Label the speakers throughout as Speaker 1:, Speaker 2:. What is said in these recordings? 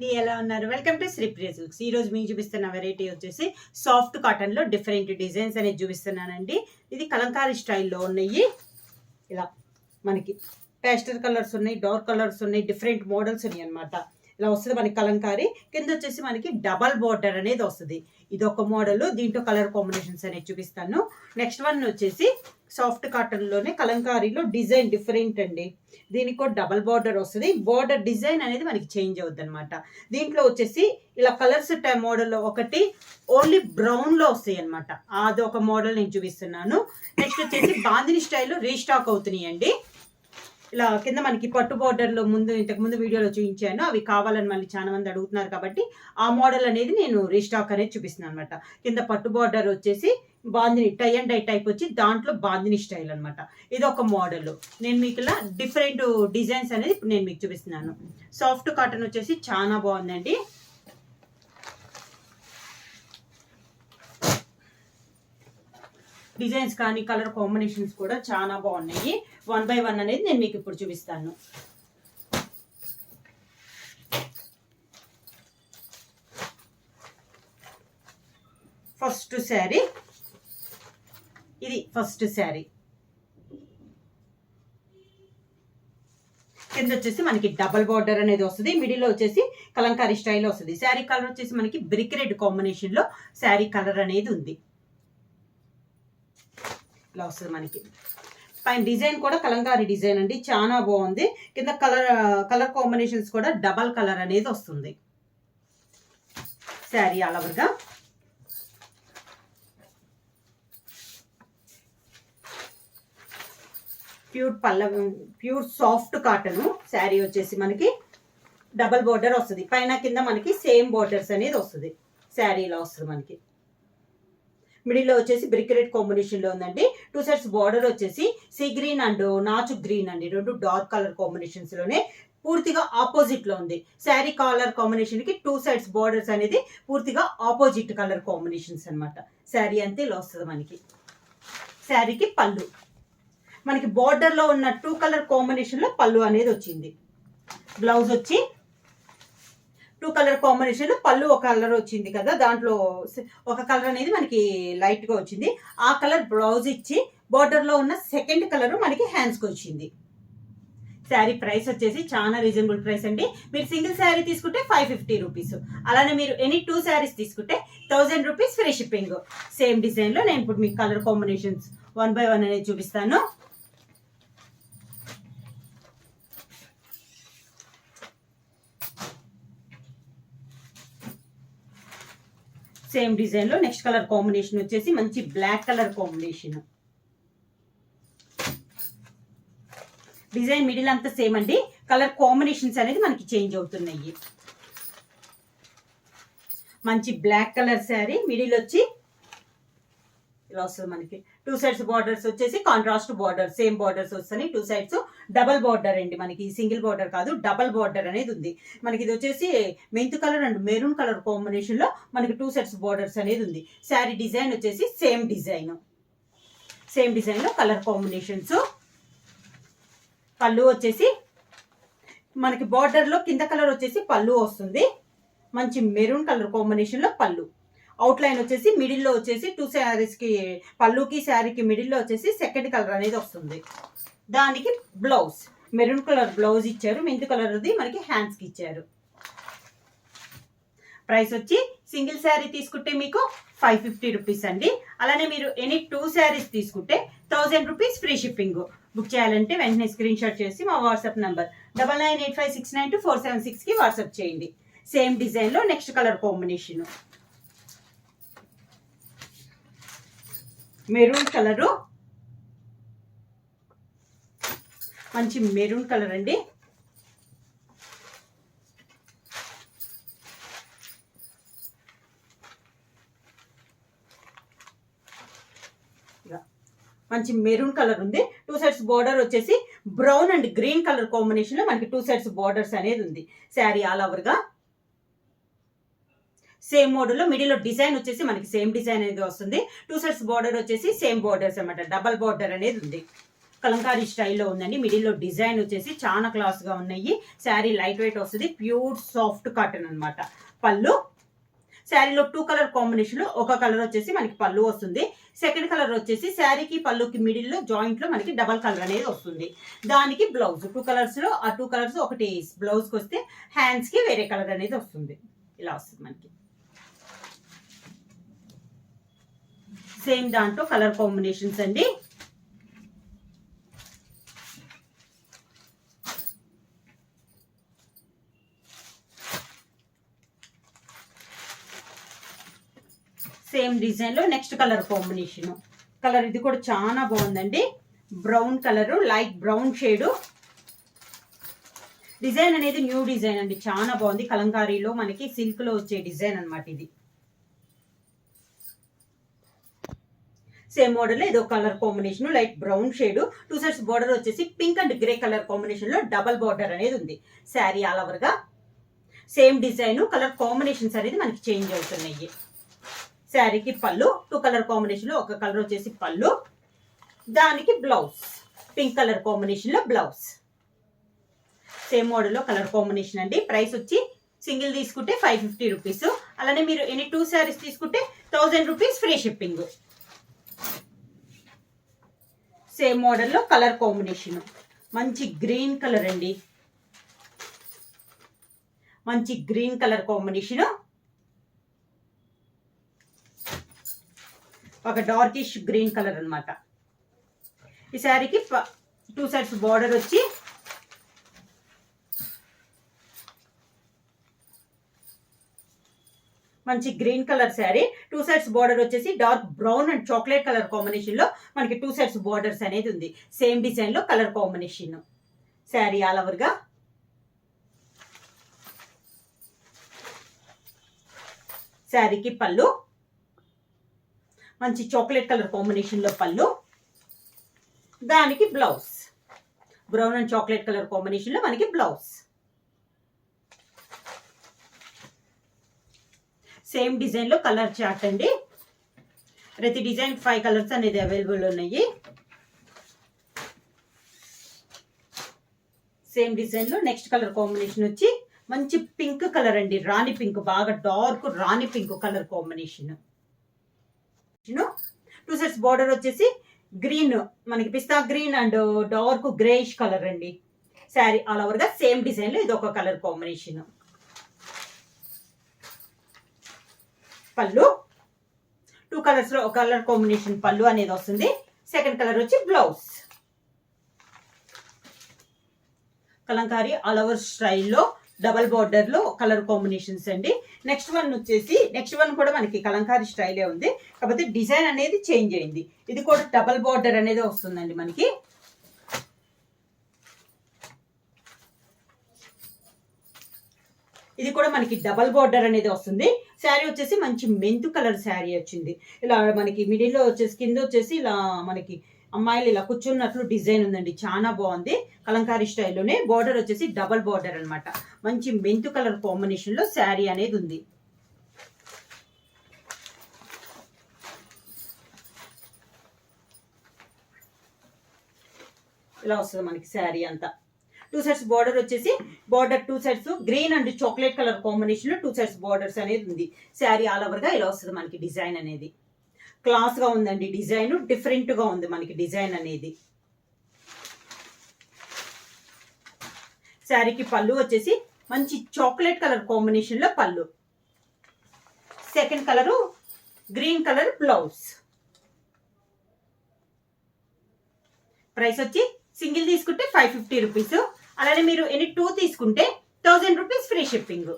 Speaker 1: ఎలా ఉన్నారు? Welcome to Sri Priya silks. ఈ రోజు మీకు చూపిస్తున్న వెరైటీ వచ్చేసి సాఫ్ట్ కాటన్ లో డిఫరెంట్ డిజైన్స్ అనేది చూపిస్తున్నానండి. ఇది కలంకారీ స్టైల్లో ఉన్నాయి. ఇలా మనకి పేస్టల్ కలర్స్ ఉన్నాయి, డార్క్ కలర్స్ ఉన్నాయి, డిఫరెంట్ మోడల్స్ ఉన్నాయి అనమాట. ఇలా వస్తుంది మనకి కలంకారీ. కింద వచ్చేసి మనకి డబల్ బోర్డర్ అనేది వస్తుంది. ఇది ఒక మోడల్. దీంట్లో కలర్ కాంబినేషన్స్ అనేది చూపిస్తాను. నెక్స్ట్ వన్ వచ్చేసి సాఫ్ట్ కాటన్ లోనే కలంకారీలో డిజైన్ డిఫరెంట్ అండి. దీనికి కూడా డబల్ బార్డర్ వస్తుంది. బార్డర్ డిజైన్ అనేది మనకి చేంజ్ అవుద్ది అనమాట. దీంట్లో వచ్చేసి ఇలా కలర్స్ మోడల్ ఒకటి ఓన్లీ బ్రౌన్ లో వస్తాయి అనమాట. అది ఒక మోడల్ నేను చూపిస్తున్నాను. నెక్స్ట్ వచ్చేసి బాందిని స్టైల్లో రీస్టాక్ అవుతున్నాయి అండి. ఇలా కింద మనకి పట్టు బార్డర్లో ఇంతకు ముందు వీడియోలో చూపించాను. అవి కావాలని మళ్ళీ చాలా మంది అడుగుతున్నారు కాబట్టి ఆ మోడల్ అనేది నేను రీస్టాక్ అనేది చూపిస్తున్నాను అనమాట. కింద పట్టు బార్డర్ వచ్చేసి bandhani tie and dye type వచ్చి దాంట్లో బాందిని స్టైల్ అనమాట. ఇది ఒక మోడల్. నేను మీకు ఇలా డిఫరెంట్ డిజైన్స్ అనేది ఇప్పుడు నేను మీకు చూపిస్తున్నాను. సాఫ్ట్ కాటన్ వచ్చేసి చాలా బాగుందండి. డిజైన్స్ కానీ కలర్ కాంబినేషన్స్ కూడా చాలా బాగున్నాయి. 1 by 1 అనేది నేను మీకు ఇప్పుడు చూపిస్తాను. ఫస్ట్ శారీ ఇది. ఫస్ట్ శారీ కింద వచ్చేసి మనకి డబల్ బార్డర్ అనేది వస్తుంది. మిడిల్లో వచ్చేసి కలంకారీ స్టైల్ వస్తుంది. శారీ కలర్ వచ్చేసి మనకి బ్రిక్ రెడ్ కాంబినేషన్ లో శారీ కలర్ అనేది ఉంది. ఇలా వస్తుంది మనకి. పైన డిజైన్ కూడా కలంకారీ డిజైన్ అండి, చాలా బాగుంది. కింద కలర్ కాంబినేషన్స్ కూడా డబల్ కలర్ అనేది వస్తుంది. శారీ ఆల్ ఓవర్గా ప్యూర్ సాఫ్ట్ కాటన్ శారీ వచ్చేసి మనకి డబల్ బోర్డర్ వస్తుంది. పైన కింద మనకి సేమ్ బోర్డర్స్ అనేది వస్తుంది. శారీ ఇలా వస్తుంది మనకి. మిడిల్లో వచ్చేసి బ్రిక్ రెడ్ కాంబినేషన్ లో ఉందండి. 2 సైడ్స్ బార్డర్ వచ్చేసి సీ గ్రీన్ అండ్ నాచు గ్రీన్ అండి. 2 డార్క్ కలర్ కాంబినేషన్స్ లోనే పూర్తిగా ఆపోజిట్ లో ఉంది. శారీ కలర్ కాంబినేషన్ కి 2 సైడ్స్ బార్డర్స్ అనేది పూర్తిగా ఆపోజిట్ కలర్ కాంబినేషన్స్ అనమాట. శారీ అంతే ఇలా వస్తుంది మనకి. శారీకి పళ్ళు మనకి బార్డర్ లో ఉన్న 2 కలర్ కాంబినేషన్ లో పళ్ళు అనేది వచ్చింది. బ్లౌజ్ వచ్చి 2 కలర్ కాంబినేషన్ లో పళ్ళు ఒక కలర్ వచ్చింది కదా, దాంట్లో ఒక కలర్ అనేది మనకి లైట్ గా వచ్చింది. ఆ కలర్ బ్లౌజ్ ఇచ్చి బార్డర్ లో ఉన్న సెకండ్ కలర్ మనకి హ్యాండ్స్ కి వచ్చింది. శారీ ప్రైస్ వచ్చేసి చాలా రీజనబుల్ ప్రైస్ అండి. మీరు సింగిల్ శారీ తీసుకుంటే 550 రూపీస్. అలానే మీరు ఎనీ 2 శారీస్ తీసుకుంటే 1000 rupees free shipping. Same design లో నేను ఇప్పుడు మీకు కలర్ కాంబినేషన్స్ 1 by 1 అనేది చూపిస్తాను. సేమ్ డిజైన్ లో నెక్స్ట్ కలర్ కాంబినేషన్ వచ్చేసి మంచి black colour combination. Design middle అంతా సేమ్ అండి. కలర్ కాంబినేషన్స్ అనేది మనకి చేంజ్ అవుతున్నాయి. మంచి బ్లాక్ కలర్ శారీ. మిడిల్ వచ్చి ఇలా వస్తుంది మనకి. 2 సైడ్స్ బార్డర్స్ వచ్చేసి కాంట్రాస్ట్ బార్డర్, సేమ్ బార్డర్స్ వస్తాయి. 2 సైడ్స్ డబల్ బార్డర్ అండి. మనకి సింగిల్ బార్డర్ కాదు, డబల్ బార్డర్ అనేది ఉంది మనకి. ఇది వచ్చేసి mint colour and maroon colour combination లో మనకి 2 సైడ్స్ బార్డర్స్ అనేది ఉంది. శారీ డిజైన్ వచ్చేసి సేమ్ డిజైన్ లో కలర్ కాంబినేషన్స్. పళ్ళు వచ్చేసి మనకి బార్డర్ లో కింద కలర్ వచ్చేసి పళ్ళు వస్తుంది. మంచి మెరూన్ కలర్ కాంబినేషన్ లో పళ్ళు. అవుట్ లైన్ వచ్చేసి మిడిల్లో వచ్చేసి 2 శారీస్ కి పళ్ళుకి శారీకి మిడిల్లో వచ్చేసి సెకండ్ కలర్ అనేది వస్తుంది. దానికి బ్లౌజ్ మెరూన్ కలర్ బ్లౌజ్ ఇచ్చారు. మెంత్ కలర్ది మనకి హ్యాండ్స్ కి ఇచ్చారు. ప్రైస్ వచ్చి సింగిల్ శారీ తీసుకుంటే మీకు 550 రూపీస్ అండి. అలానే మీరు ఎనీ 2 శారీస్ తీసుకుంటే 1000 రూపీస్ ఫ్రీ షిప్పింగ్. బుక్ చేయాలంటే వెంటనే స్క్రీన్ షాట్ చేసి మా వాట్సాప్ నంబర్ 9985692476 కి వాట్సాప్ చేయండి. సేమ్ డిజైన్ లో next colour combination maroon colour. మంచి మెరూన్ కలర్ అండి. మంచి మెరూన్ కలర్ ఉంది. 2 సైడ్స్ బార్డర్ వచ్చేసి brown and green colour combination లో మనకి 2 సైడ్స్ బార్డర్స్ అనేది ఉంది. శారీ ఆల్ ఓవర్ గా సేమ్ మోడల్ లో మిడిల్ లో డిజైన్ వచ్చేసి మనకి సేమ్ డిజైన్ అనేది వస్తుంది. 2 సైడ్స్ బార్డర్ వచ్చేసి సేమ్ బార్డర్స్ అన్నమాట. డబల్ బార్డర్ అనేది ఉంది. కలంకారీ స్టైల్లో ఉందండి. మిడిల్లో డిజైన్ వచ్చేసి చాలా క్లాస్గా ఉన్నాయి. శారీ లైట్ వెయిట్ వస్తుంది, ప్యూర్ సాఫ్ట్ కాటన్ అనమాట. పళ్ళు శారీలో 2 కలర్ కాంబినేషన్ లో ఒక కలర్ వచ్చేసి మనకి పళ్ళు వస్తుంది. సెకండ్ కలర్ వచ్చేసి శారీకి పళ్ళుకి మిడిల్ లో జాయింట్ లో మనకి డబల్ కలర్ అనేది వస్తుంది. దానికి బ్లౌజ్ 2 కలర్స్ లో ఆ 2 కలర్స్ ఒకటి బ్లౌజ్ కి వస్తే హ్యాండ్స్ కి వేరే కలర్ అనేది వస్తుంది. ఇలా వస్తుంది మనకి. సేమ్ దాంట్లో కలర్ కాంబినేషన్స్ అండి. సేమ్ డిజైన్ లో నెక్స్ట్ కలర్ కాంబినేషన్. కలర్ ఇది కూడా చాలా బాగుందండి. Brown colour, light brown shade. Design అనేది న్యూ డిజైన్ అండి, చాలా బాగుంది. కలంకారీలో మనకి సిల్క్ లో వచ్చే డిజైన్ అనమాట ఇది. సేమ్ మోడల్ లో ఇదో colour combination, light brown shade. 2 sides border వచ్చేసి pink and grey colour combination లో డబల్ బార్డర్ అనేది ఉంది. శారీ ఆల్ ఓవర్ గా సేమ్ డిజైన్, కలర్ కాంబినేషన్స్ అనేది మనకి చేంజ్ అవుతున్నాయి. శారీకి పళ్ళు 2 కలర్ కాంబినేషన్ లో ఒక కలర్ వచ్చేసి పళ్ళు, దానికి బ్లౌజ్ పింక్ కలర్ కాంబినేషన్ లో బ్లౌజ్. సేమ్ మోడల్ లో కలర్ కాంబినేషన్ అండి. ప్రైస్ వచ్చి సింగిల్ తీసుకుంటే 550 రూపీస్. అలానే మీరు ఎనీ 2 శారీస్ తీసుకుంటే 1000 rupees free shipping. Same model లో కలర్ కాంబినేషన్ మంచి గ్రీన్ కలర్ అండి, మంచి గ్రీన్ కలర్ కాంబినేషన్. ఒక డార్కిష్ గ్రీన్ కలర్ అనమాట. ఈ శారీకి 2 సైడ్స్ బార్డర్ వచ్చి మంచి green colour sari. 2 sides border వచ్చేసి dark brown and chocolate colour combination లో మనకి 2 సైడ్స్ బార్డర్స్ అనేది ఉంది. సేమ్ డిజైన్ లో colour combination. Sari all over గా శారీకి పళ్ళు మంచి చాక్లెట్ కలర్ కాంబినేషన్ లో పళ్ళు, దానికి blouse brown and chocolate colour combination లో మనకి బ్లౌజ్. సేమ్ డిజైన్ లో కలర్ చార్ట్ అండి. ప్రతి డిజైన్ 5 కలర్స్ అనేది అవైలబుల్ ఉన్నాయి. సేమ్ డిజైన్ లో నెక్స్ట్ కలర్ కాంబినేషన్ వచ్చి మంచి పింక్ కలర్ అండి, రాణి పింక్, బాగా డార్క్ రాణి pink colour combination. 2 sets border వచ్చేసి గ్రీన్, మనకి పిస్తా green and dark greyish colour అండి. శారీ ఆల్ ఓవర్ గా సేమ్ డిజైన్ లో ఇది ఒక కలర్ కాంబినేషన్. పళ్ళు 2 కలర్స్ లో ఒక కలర్ కాంబినేషన్ పళ్ళు అనేది వస్తుంది. సెకండ్ కలర్ వచ్చి బ్లౌజ్. కలంకారీ ఆల్ ఓవర్ స్టైల్లో డబల్ బార్డర్ లో కలర్ కాంబినేషన్స్ అండి. నెక్స్ట్ వన్ కూడా మనకి కలంకారీ స్టైలే ఉంది, కాకపోతే డిజైన్ అనేది చేంజ్ అయింది. ఇది కూడా డబల్ బార్డర్ అనేది వస్తుందండి మనకి. ఇది కూడా మనకి డబల్ బార్డర్ అనేది వస్తుంది. శారీ వచ్చేసి మంచి మెంతు కలర్ శారీ వచ్చింది. ఇలా మనకి మిడిల్ లో వచ్చేసి కింద వచ్చేసి ఇలా మనకి అమ్మాయిలు ఇలా కూర్చున్నట్లు డిజైన్ ఉందండి, చాలా బాగుంది. కలంకారీ స్టైల్లోనే బార్డర్ వచ్చేసి డబల్ బార్డర్ అనమాట. మంచి మెంతు కలర్ కాంబినేషన్ లో శారీ అనేది ఉంది. ఇలా వస్తుంది మనకి శారీ అంతా. 2 సైడ్స్ బార్డర్ వచ్చేసి border 2 sides green and chocolate colour combination లో 2 సైడ్స్ బార్డర్స్ అనేది ఉంది. శారీ ఆల్ ఓవర్ గా ఇలా వస్తుంది మనకి. డిజైన్ అనేది క్లాస్ గా ఉందండి, డిజైన్ డిఫరెంట్ గా ఉంది మనకి డిజైన్ అనేది. శారీకి పళ్ళు వచ్చేసి మంచి చాక్లెట్ కలర్ కాంబినేషన్ లో పళ్ళు, second colour green colour blouse. Price వచ్చి సింగిల్ తీసుకుంటే 550 రూపీస్. అలానే మీరు ఎనీ 2 తీసుకుంటే 1000 రూపీస్ ఫ్రీ షిప్పింగ్.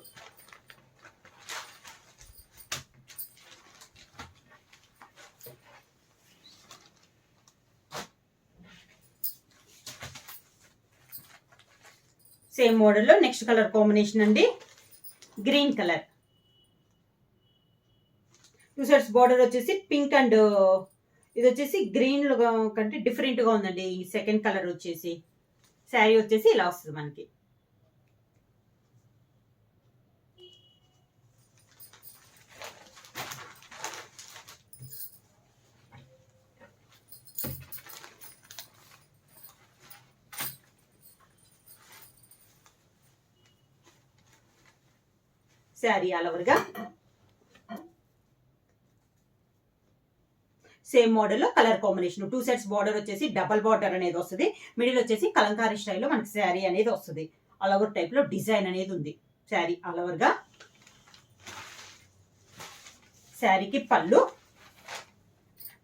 Speaker 1: సేమ్ మోడల్లో నెక్స్ట్ కలర్ కాంబినేషన్ అండి, గ్రీన్ కలర్. 2 సైడ్స్ బార్డర్ వచ్చేసి పింక్ అండ్ ఇది వచ్చేసి గ్రీన్ కంటే డిఫరెంట్ గా ఉందండి. ఈ సెకండ్ కలర్ వచ్చేసి శారీ వచ్చేసి ఇలా వస్తుంది మనకి. శారీ ఆల్ ఓవర్గా. సేమ్ మోడల్లో కలర్ కాంబినేషన్ 2 సెట్స్ బార్డర్ వచ్చేసి డబల్ బార్డర్ అనేది వస్తుంది. మిడిల్ వచ్చేసి కలంకారీ స్టైల్లో మనకి శారీ అనేది వస్తుంది. ఆల్ ఓవర్ టైప్ లో డిజైన్ అనేది ఉంది శారీ ఆల్ ఓవర్గా. శారీకి పళ్ళు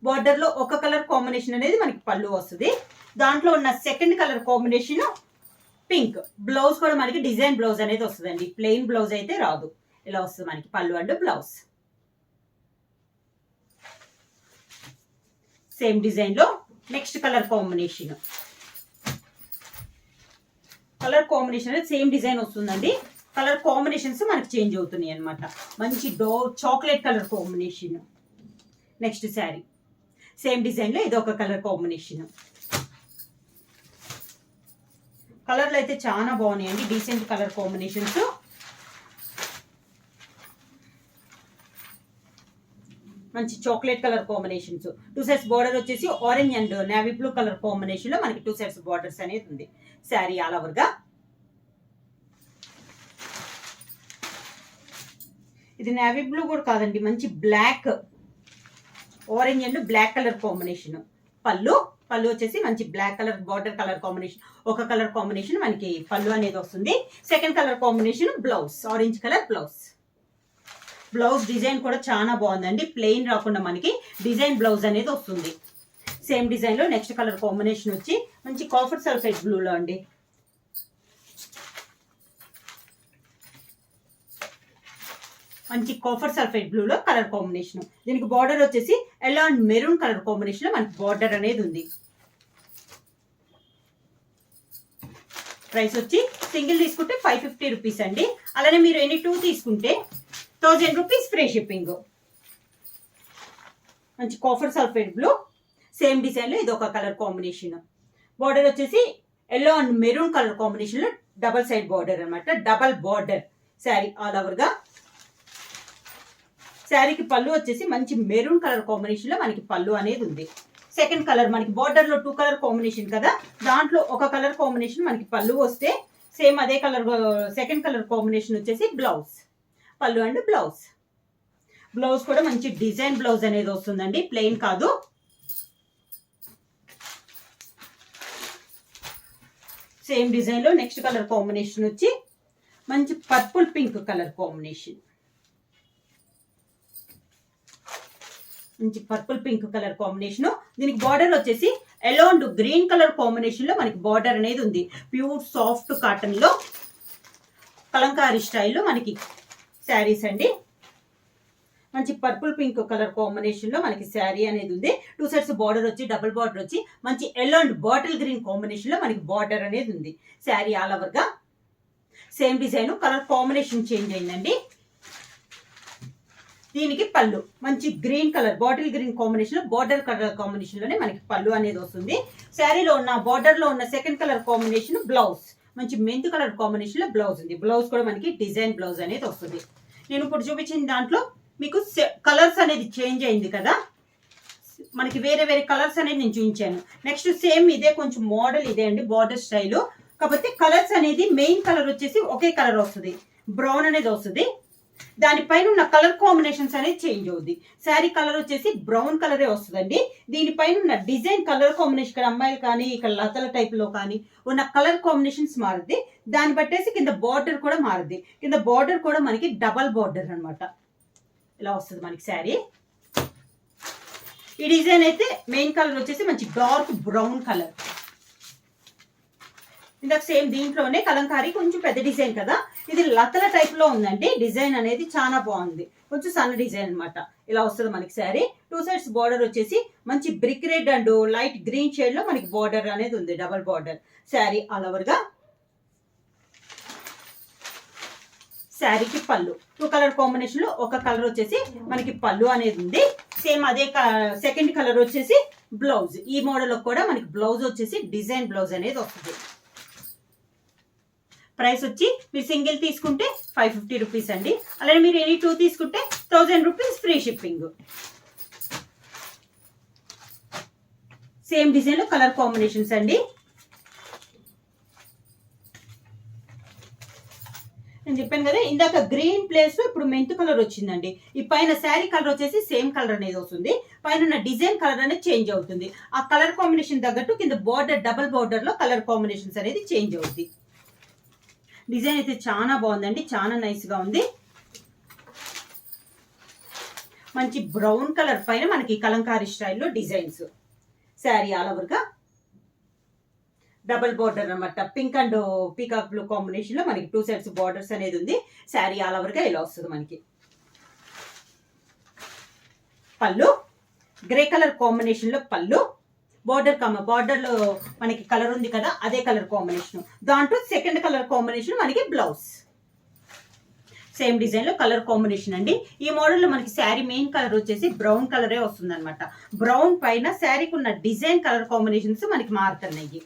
Speaker 1: బార్డర్ లో ఒక కలర్ కాంబినేషన్ అనేది మనకి పళ్ళు వస్తుంది. దాంట్లో ఉన్న second colour combination pink. Blouse కూడా మనకి డిజైన్ బ్లౌజ్ అనేది వస్తుందండి, ప్లెయిన్ బ్లౌజ్ అయితే రాదు. ఇలా వస్తుంది మనకి పళ్ళు అండ్ బ్లౌజ్. సేమ్ డిజైన్ లో నెక్స్ట్ కలర్ కాంబినేషన్ అనేది సేమ్ డిజైన్ వస్తుందండి. కలర్ కాంబినేషన్స్ మనకి చేంజ్ అవుతున్నాయి అనమాట. మంచి chocolate colour combination. Next sari same design లో ఇది ఒక కలర్ కాంబినేషన్. కలర్లు అయితే చాలా బాగున్నాయండి, డీసెంట్ కలర్ కాంబినేషన్స్. మంచి chocolate colour combinations. 2 sets border వచ్చేసి orange and navy blue colour combination లో మనకి 2 సెట్స్ బార్డర్స్ అనేది ఉంది శారీ ఆల్ ఓవర్ గా. ఇది నేవీ బ్లూ కూడా కాదండి, మంచి black, orange and black colour combination. Pallu వచ్చేసి మంచి black colour border colour combination. ఒక కలర్ కాంబినేషన్ మనకి పళ్ళు అనేది వస్తుంది. Second colour combination blouse, orange colour blouse. Blouse design కూడా చాలా బాగుందండి, ప్లెయిన్ రాకుండా మనకి డిజైన్ బ్లౌజ్ అనేది వస్తుంది. సేమ్ డిజైన్ లో నెక్స్ట్ కలర్ కాంబినేషన్ వచ్చి మంచి కాఫర్ సల్ఫేట్ బ్లూలో అండి. మంచి కాఫర్ సల్ఫేట్ బ్లూలో కలర్ కాంబినేషన్. దీనికి బార్డర్ వచ్చేసి yellow and maroon colour combination లో మనకి బార్డర్ అనేది ఉంది. ప్రైస్ వచ్చి సింగిల్ తీసుకుంటే 550 రూపీస్ అండి. అలానే మీరు ఎనీ 2 తీసుకుంటే 1000 రూపీస్ ఫ్రీ షిప్పింగ్. మంచి copper sulphate blue. Same design లో ఇది ఒక కలర్ కాంబినేషన్. బార్డర్ వచ్చేసి yellow and maroon colour combination లో డబల్ సైడ్ బార్డర్ అనమాట, double border sari all over గా. శారీకి పళ్ళు వచ్చేసి మంచి మెరూన్ కలర్ కాంబినేషన్ లో మనకి పళ్ళు అనేది ఉంది. సెకండ్ కలర్ మనకి బార్డర్ లో 2 కలర్ కాంబినేషన్ కదా, దాంట్లో ఒక కలర్ కాంబినేషన్ మనకి పళ్ళు వస్తే సేమ్ అదే కలర్ సెకండ్ కలర్ కాంబినేషన్ వచ్చేసి బ్లౌజ్. పళ్ళు అండ్ బ్లౌజ్. బ్లౌజ్ కూడా మంచి డిజైన్ బ్లౌజ్ అనేది వస్తుందండి, ప్లెయిన్ కాదు. సేమ్ డిజైన్ లో నెక్స్ట్ కలర్ కాంబినేషన్ వచ్చి మంచి పర్పుల్ పింక్ కలర్ కాంబినేషన్. మంచి పర్పుల్ పింక్ కలర్ కాంబినేషన్. దీనికి బార్డర్ వచ్చేసి yellow and green colour combination లో మనకి బార్డర్ అనేది ఉంది. ప్యూర్ సాఫ్ట్ కాటన్ లో కలంకారీ స్టైల్లో మనకి శారీస్ అండి. మంచి పర్పుల్ పింక్ కలర్ కాంబినేషన్ లో మనకి శారీ అనేది ఉంది. 2 సెట్స్ బార్డర్ వచ్చి డబుల్ బార్డర్ వచ్చి మంచి yellow and bottle green combination లో మనకి బార్డర్ అనేది ఉంది శారీ ఆల్ ఓవర్ గా. Same design, colour combination change అయిందండి. దీనికి పళ్ళు మంచి green colour bottle green combination లో బార్డర్ కలర్ కాంబినేషన్ లోనే మనకి పళ్ళు అనేది వస్తుంది. శారీలో ఉన్న బార్డర్ లో ఉన్న సెకండ్ కలర్ కాంబినేషన్ బ్లౌజ్ మంచి మెంతు కలర్ కాంబినేషన్ లో బ్లౌజ్ ఉంది. బ్లౌజ్ కూడా మనకి డిజైన్ బ్లౌజ్ అనేది వస్తుంది. నేను ఇప్పుడు చూపించిన దాంట్లో మీకు కలర్స్ అనేది చేంజ్ అయింది కదా, మనకి వేరే వేరే కలర్స్ అనేది నేను చూపించాను. నెక్స్ట్ సేమ్ ఇదే కొంచెం మోడల్ ఇదే అండి, బార్డర్ స్టైల్. కాకపోతే కలర్స్ అనేది మెయిన్ కలర్ వచ్చేసి ఒకే కలర్ వస్తుంది, బ్రౌన్ అనేది వస్తుంది. దానిపైన ఉన్న కలర్ కాంబినేషన్స్ అనేది చేంజ్ అవుద్ది. శారీ కలర్ వచ్చేసి బ్రౌన్ కలరే వస్తుందండి. దీనిపైన ఉన్న డిజైన్ కలర్ కాంబినేషన్, ఇక్కడ అమ్మాయిలు కానీ ఇక్కడ లతల టైప్ లో కానీ ఉన్న కలర్ కాంబినేషన్స్ మారుద్ది. దాన్ని బట్టేసి కింద బార్డర్ కూడా మారుద్ది. కింద బార్డర్ కూడా మనకి డబల్ బార్డర్ అనమాట, ఇలా వస్తుంది మనకి శారీ. ఈ డిజైన్ అయితే మెయిన్ కలర్ వచ్చేసి మంచి డార్క్ బ్రౌన్ కలర్. ఇందాక సేమ్ దీంట్లోనే కలంకారీ కొంచెం పెద్ద డిజైన్ కదా, ఇది లతల టైప్ లో ఉందండి. డిజైన్ అనేది చాలా బాగుంది, కొంచెం సన్న డిజైన్ అనమాట. ఇలా వస్తుంది మనకి శారీ. 2 సైడ్స్ బార్డర్ వచ్చేసి మంచి brick red and light green shade లో మనకి బార్డర్ అనేది ఉంది, double border sari all over గా. శారీకి పళ్ళు 2 కలర్ కాంబినేషన్ లో ఒక కలర్ వచ్చేసి మనకి పళ్ళు అనేది ఉంది. సేమ్ అదే సెకండ్ కలర్ వచ్చేసి బ్లౌజ్. ఈ మోడల్ కూడా మనకి బ్లౌజ్ వచ్చేసి డిజైన్ బ్లౌజ్ అనేది వస్తుంది. ప్రైస్ వచ్చి మీరు సింగిల్ తీసుకుంటే 550 రూపీస్ అండి. అలానే మీరు ఎనీ 2 తీసుకుంటే 1000 rupees free shipping. Same design లో కలర్ కాంబినేషన్స్ అండి. నేను చెప్పాను కదా ఇందాక గ్రీన్ ప్లేస్ లో ఇప్పుడు మెంతు కలర్ వచ్చిందండి. ఈ పైన శారీ కలర్ వచ్చేసి సేమ్ కలర్ అనేది వస్తుంది. పైన ఉన్న డిజైన్ కలర్ అనేది చేంజ్ అవుతుంది. ఆ కలర్ కాంబినేషన్ తగ్గట్టు కింద బార్డర్ డబల్ బార్డర్ లో కలర్ కాంబినేషన్స్ అనేది చేంజ్ అవుతుంది. డిజైన్ అయితే చాలా బాగుందండి, చాలా నైస్ గా ఉంది. మంచి బ్రౌన్ కలర్ పైన మనకి కలంకారీ స్టైల్లో డిజైన్స్. శారీ ఆల్ ఓవర్ గా డబల్ బార్డర్ అనమాట. Pink and peacock blue combination లో మనకి 2 సైడ్స్ బార్డర్స్ అనేది ఉంది. శారీ ఆల్ ఓవర్ గా ఇలా వస్తుంది మనకి. పళ్ళు గ్రే కలర్ కాంబినేషన్ లో పళ్ళు, బార్డర్ లో మనకి కలర్ ఉంది కదా అదే కలర్ కాంబినేషన్. దాంట్లో సెకండ్ కలర్ కాంబినేషన్ మనకి బ్లౌజ్. సేమ్ డిజైన్ లో కలర్ కాంబినేషన్ అండి. ఈ మోడల్ లో మనకి శారీ మెయిన్ కలర్ వచ్చేసి బ్రౌన్ కలరే వస్తుంది అనమాట. బ్రౌన్ పైన శారీకి ఉన్న డిజైన్ కలర్ కాంబినేషన్స్ మనకి మారుతున్నాయి.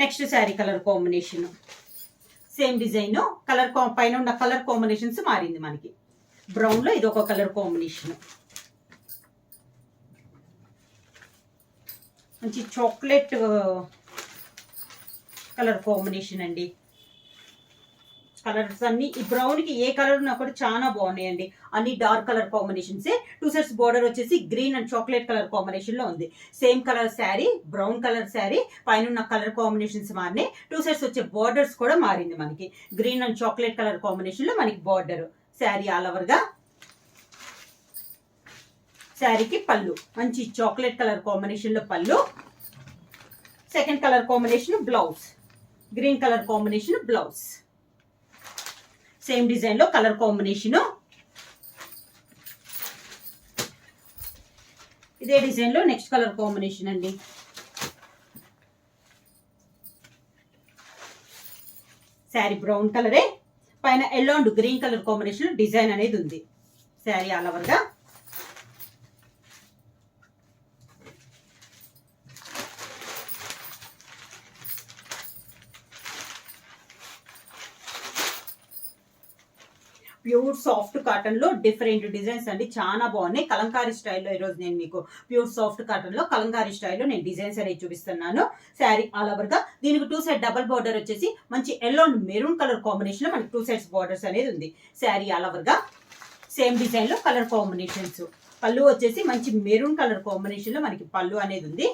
Speaker 1: Next sari colour combination same design, colour పైన ఉన్న కలర్ కాంబినేషన్స్ మారింది మనకి. బ్రౌన్ లో ఇది ఒక కలర్ కాంబినేషన్. మంచి చాక్లెట్ కలర్ కాంబినేషన్ అండి. కలర్స్ అన్ని ఈ బ్రౌన్ కి ఏ కలర్ ఉన్నా కూడా చాలా బాగున్నాయండి. అన్ని dark colour combinations. 2 sides border వచ్చేసి green and chocolate colour combination లో ఉంది. Same colour sari, brown colour sari, పైన ఉన్న కలర్ కాంబినేషన్స్ మారినాయి. 2 సైడ్స్ వచ్చే బోర్డర్స్ కూడా మారింది మనకి. Green and chocolate colour combination లో మనకి బోర్డర్. శారీ ఆల్ ఓవర్ గా. శారీకి పళ్ళు మంచి చాక్లెట్ కలర్ కాంబినేషన్ లో పళ్ళు. Second colour combination blouse, green colour combination blouse. Same design లో కలర్ కాంబినేషన్. ఇదే డిజైన్ లో నెక్స్ట్ కలర్ కాంబినేషన్ అండి. శారీ బ్రౌన్ కలరే, పైన yellow and green colour combination design అనేది ఉంది. శారీ ఆల్ ఓవర్ గా. ప్యూర్ సాఫ్ట్ కాటన్ లో డిఫరెంట్ డిజైన్స్ అండి, చాలా బాగున్నాయి. కలంకారీ స్టైల్లో ఈరోజు నేను మీకు ప్యూర్ సాఫ్ట్ కాటన్ లో కలంకారీ స్టైల్లో నేను డిజైన్స్ అనేది చూపిస్తున్నాను. శారీ ఆల్ ఓవర్ గా. దీనికి 2 సైడ్ డబల్ బార్డర్ వచ్చేసి మంచి yellow and maroon colour combination లో మనకి 2 సైడ్స్ బార్డర్స్ అనేది ఉంది. శారీ ఆల్ ఓవర్ గా. సేమ్ డిజైన్ లో కలర్ కాంబినేషన్స్. పళ్ళు వచ్చేసి మంచి మెరూన్ కలర్ కాంబినేషన్ లో మనకి పళ్ళు అనేది ఉంది.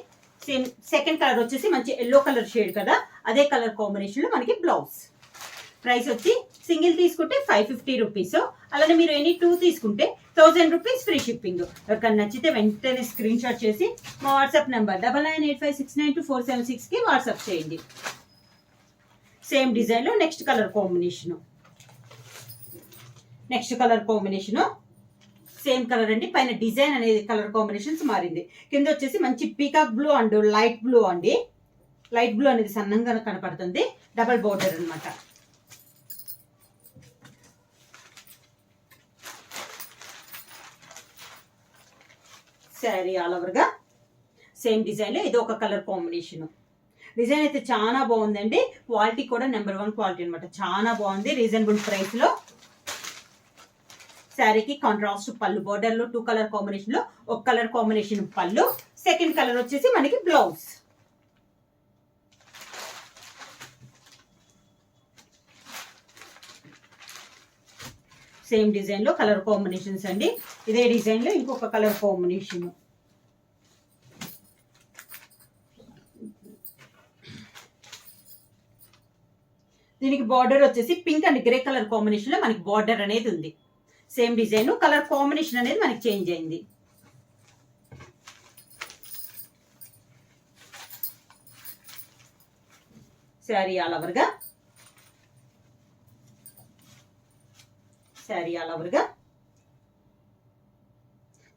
Speaker 1: సేమ్ సెకండ్ కలర్ వచ్చేసి మంచి ఎల్లో కలర్ షేడ్ కదా అదే కలర్ కాంబినేషన్ లో మనకి బ్లౌజ్. ప్రైస్ వచ్చి సింగిల్ తీసుకుంటే 550 రూపీస్, అలానే మీరు ఎనీ 2 తీసుకుంటే 1000 రూపీస్ ఫ్రీ షిప్పింగ్. ఎవరికైనా నచ్చితే వెంటనే స్క్రీన్ షాట్ చేసి మా వాట్సాప్ నెంబర్ 9985692476 కి వాట్సాప్ చేయండి. సేమ్ డిజైన్ లో next colour combination. Same colour అండి, పైన డిజైన్ అనేది కలర్ కాంబినేషన్స్ మారింది. కింద వచ్చేసి మంచి peacock blue and light blue అండి. లైట్ బ్లూ అనేది సన్నంగా కనపడుతుంది. డబల్ బోర్డర్ అనమాట. శారీ ఆల్ ఓవర్ గా. సేమ్ డిజైన్ లో ఇది ఒక కలర్ కాంబినేషన్. డిజైన్ అయితే చాలా బాగుందండి. క్వాలిటీ కూడా నెంబర్ 1 క్వాలిటీ అనమాట. చాలా బాగుంది, రీజనబుల్ ప్రైస్ లో. శారీకి కాంట్రాస్ట్ పళ్ళు, బోర్డర్ లో 2 కలర్ కాంబినేషన్ లో ఒక కలర్ కాంబినేషన్ పళ్ళు. సెకండ్ కలర్ వచ్చేసి మనకి బ్లౌజ్. సేమ్ డిజైన్ లో కలర్ కాంబినేషన్స్ అండి. ఇదే డిజైన్ లో ఇంకొక కలర్ కాంబినేషన్. దీనికి బార్డర్ వచ్చేసి pink and grey colour combination లో మనకి బార్డర్ అనేది ఉంది. సేమ్ డిజైన్, కలర్ కాంబినేషన్ అనేది మనకి చేంజ్ అయింది. శారీ ఆల్ ఓవర్ గా.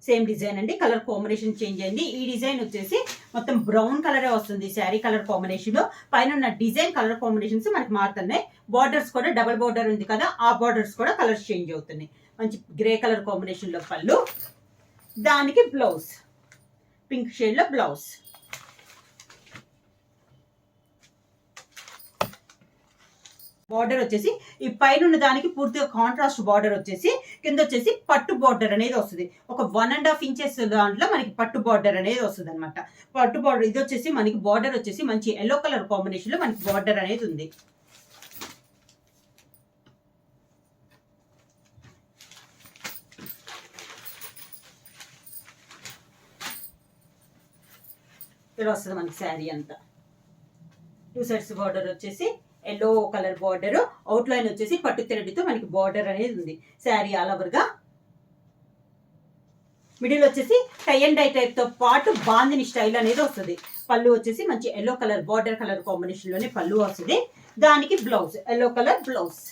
Speaker 1: సేమ్ డిజైన్ అండి, కలర్ కాంబినేషన్ చేంజ్ అయింది. ఈ డిజైన్ వచ్చేసి మొత్తం బ్రౌన్ కలరే వస్తుంది శారీ కలర్ కాంబినేషన్. పైన ఉన్న డిజైన్ కలర్ కాంబినేషన్స్ మనకి మారుతున్నాయి. బార్డర్స్ కూడా డబల్ బార్డర్ ఉంది కదా ఆ బార్డర్స్ కూడా కలర్స్ చేంజ్ అవుతున్నాయి. మంచి గ్రే కలర్ కాంబినేషన్ లో పళ్ళు, దానికి బ్లౌజ్ పింక్ షేడ్ లో బ్లౌజ్. బార్డర్ వచ్చేసి ఈ పైన ఉన్న దానికి పూర్తిగా కాంట్రాస్ట్ బార్డర్ వచ్చేసి కింద వచ్చేసి పట్టు బార్డర్ అనేది వస్తుంది. ఒక 1.5 ఇంచెస్ దాంట్లో మనకి పట్టు బార్డర్ అనేది వస్తుంది అనమాట. పట్టు బార్డర్ ఇది వచ్చేసి మనకి బార్డర్ వచ్చేసి మంచి ఎల్లో కలర్ కాంబినేషన్ లో మనకి బార్డర్ అనేది ఉంది. ఇలా వస్తుంది మనకి శారీ అంతా. 2 సైడ్స్ బార్డర్ వచ్చేసి yellow colour border, out line వచ్చేసి పట్టు థ్రెడ్తో మనకి బార్డర్ అనేది ఉంది. శారీ ఆల్ ఓవర్ గా మిడిల్ వచ్చేసి టై అండ్ డై టైప్ తో పాటు బాందిని స్టైల్ అనేది వస్తుంది. పళ్ళు వచ్చేసి మంచి yellow colour border colour combination లోనే పళ్ళు వస్తుంది. దానికి బ్లౌజ్ ఎల్లో కలర్ బ్లౌజ్.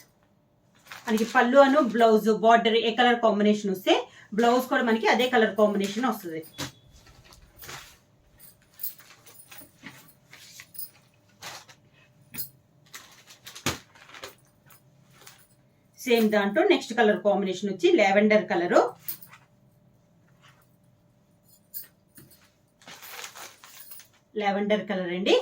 Speaker 1: మనకి పళ్ళు అను బ్లౌజ్ బార్డర్ ఏ కలర్ కాంబినేషన్ వస్తే బ్లౌజ్ కూడా మనకి అదే కలర్ కాంబినేషన్ వస్తుంది. సేమ్ దాంట్లో నెక్స్ట్ కలర్ కాంబినేషన్ వచ్చి లావెండర్ కలరు. లావెండర్ కలర్ అండి.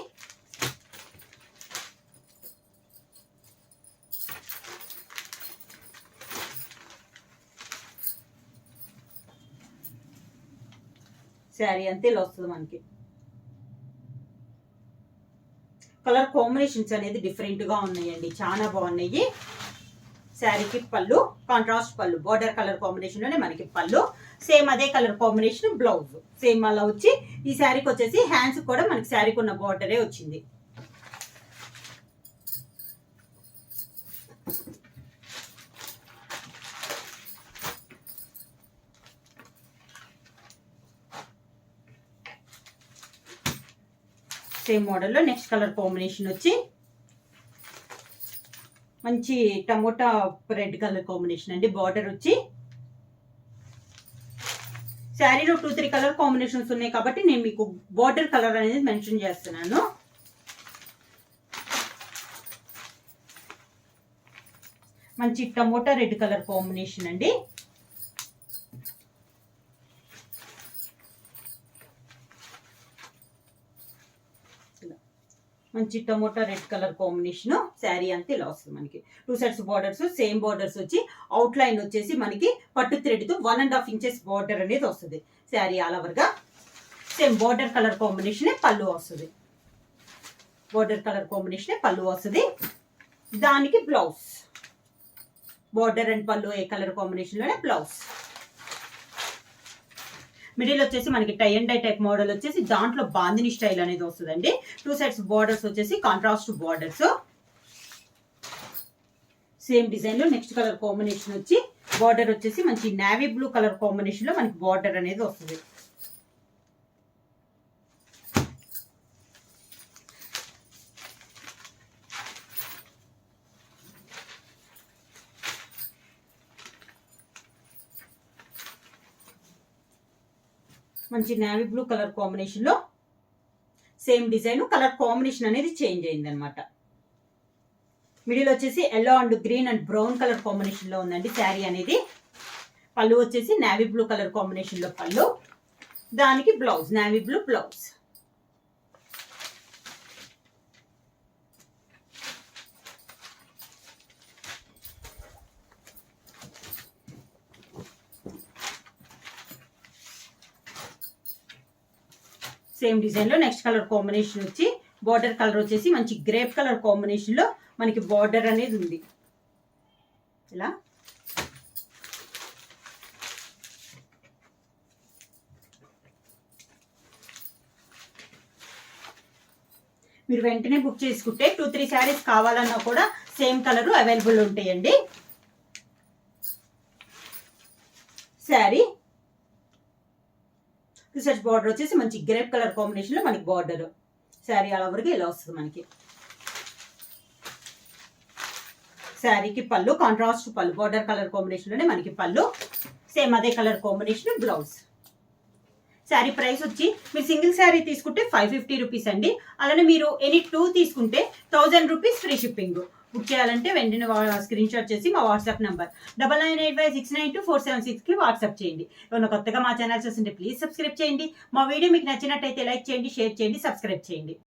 Speaker 1: శారీ అంతే ఇలా వస్తుంది మనకి. కలర్ కాంబినేషన్స్ అనేది డిఫరెంట్ గా ఉన్నాయండి, చాలా బాగున్నాయి. శారీకి పళ్ళు కాంట్రాస్ట్ పళ్ళు బార్డర్ కలర్ కాంబినేషన్ లోనే మనకి పళ్ళు, సేమ్ అదే కలర్ కాంబినేషన్ బ్లౌజ్ సేమ్ అలా వచ్చి ఈ శారీకి వచ్చేసి హ్యాండ్స్ కూడా మనకి శారీకి ఉన్న బార్డరే వచ్చింది. సేమ్ మోడల్లో నెక్స్ట్ కలర్ కాంబినేషన్ వచ్చి మంచి టమోటా రెడ్ కలర్ కాంబినేషన్ అండి. బార్డర్ వచ్చి శారీలో 2-3 కలర్ కాంబినేషన్స్ ఉన్నాయి కాబట్టి నేను మీకు బార్డర్ కలర్ అనేది మెన్షన్ చేస్తున్నాను. మంచి టమోటా రెడ్ కలర్ కాంబినేషన్ అండి. మంచి tomato red colour combination sari అంతే ఇలా వస్తుంది మనకి. 2 సైడ్స్ బార్డర్స్ సేమ్ బార్డర్స్ వచ్చి అవుట్ లైన్ వచ్చేసి మనకి పట్టు థ్రెడ్ తో 1.5 ఇంచెస్ బార్డర్ అనేది వస్తుంది. శారీ ఆల్ ఓవర్ గా సేమ్ బార్డర్ కలర్ కాంబినేషన్ పళ్ళు వస్తుంది. బార్డర్ కలర్ కాంబినేషన్ పళ్ళు వస్తుంది. దానికి బ్లౌజ్ బార్డర్ అండ్ పళ్ళు ఏ కలర్ కాంబినేషన్ లోనే బ్లౌజ్. మిడిల్ వచ్చేసి మనకి tie and dye type model వచ్చేసి దాంట్లో బాందిని స్టైల్ అనేది వస్తుందండి. 2 సైడ్స్ బార్డర్స్ వచ్చేసి కాంట్రాస్ట్ బార్డర్స్. సేమ్ డిజైన్ లో నెక్స్ట్ కలర్ కాంబినేషన్ వచ్చి బార్డర్ వచ్చేసి మంచి నేవీ బ్లూ కలర్ కాంబినేషన్ లో మనకి బార్డర్ అనేది వస్తుంది. మంచి నేవీ బ్లూ కలర్ కాంబినేషన్ లో సేమ్ డిజైన్ కలర్ కాంబినేషన్ అనేది చేంజ్ అయింది అనమాట. మిడిల్ వచ్చేసి yellow and green and brown colour combination లో ఉందండి శారీ అనేది. పళ్ళు వచ్చేసి నేవీ బ్లూ కలర్ కాంబినేషన్ లో పళ్ళు, దానికి blouse navy blue blouse. Same design లో నెక్స్ట్ కలర్ కాంబినేషన్ వచ్చి బార్డర్ కలర్ వచ్చేసి మంచి గ్రేప్ కలర్ కాంబినేషన్ లో మనకి బార్డర్ అనేది ఉంది. ఇలా మీరు వెంటనే బుక్ చేసుకుంటే 2-3 శారీస్ కావాలన్నా కూడా సేమ్ కలర్ అవైలబుల్ ఉంటాయండి. శారీ రీసెర్చ్ బార్డర్ వచ్చేసి మంచి గ్రేప్ కలర్ కాంబినేషన్ లో మనకి బార్డర్. శారీ అలా వరకు ఇలా వస్తుంది మనకి. శారీకి పళ్ళు కాంట్రాస్ట్ పళ్ళు బార్డర్ కలర్ కాంబినేషన్ లోనే మనకి పళ్ళు, సేమ్ అదే colour combination blouse. Sari price వచ్చి మీరు సింగిల్ శారీ తీసుకుంటే 550 రూపీస్ అండి. అలానే మీరు ఎనీ 2 తీసుకుంటే 1000 రూపీస్ ఫ్రీ షిప్పింగ్. బుక్ చేయాలంటే వెంటనే స్క్రీన్ షాట్ చేసి మా వాట్సాప్ నెంబర్ 9985692476కి వాట్సాప్ చేయండి. ఏమైనా కొత్తగా మా ఛానల్ చూస్తుంటే ప్లీజ్ సబ్స్క్రైబ్ చేయండి. మా వీడియో మీకు నచ్చినట్టయితే లైక్ చేయండి, షేర్ చేయండి, సబ్స్క్రైబ్ చేయండి.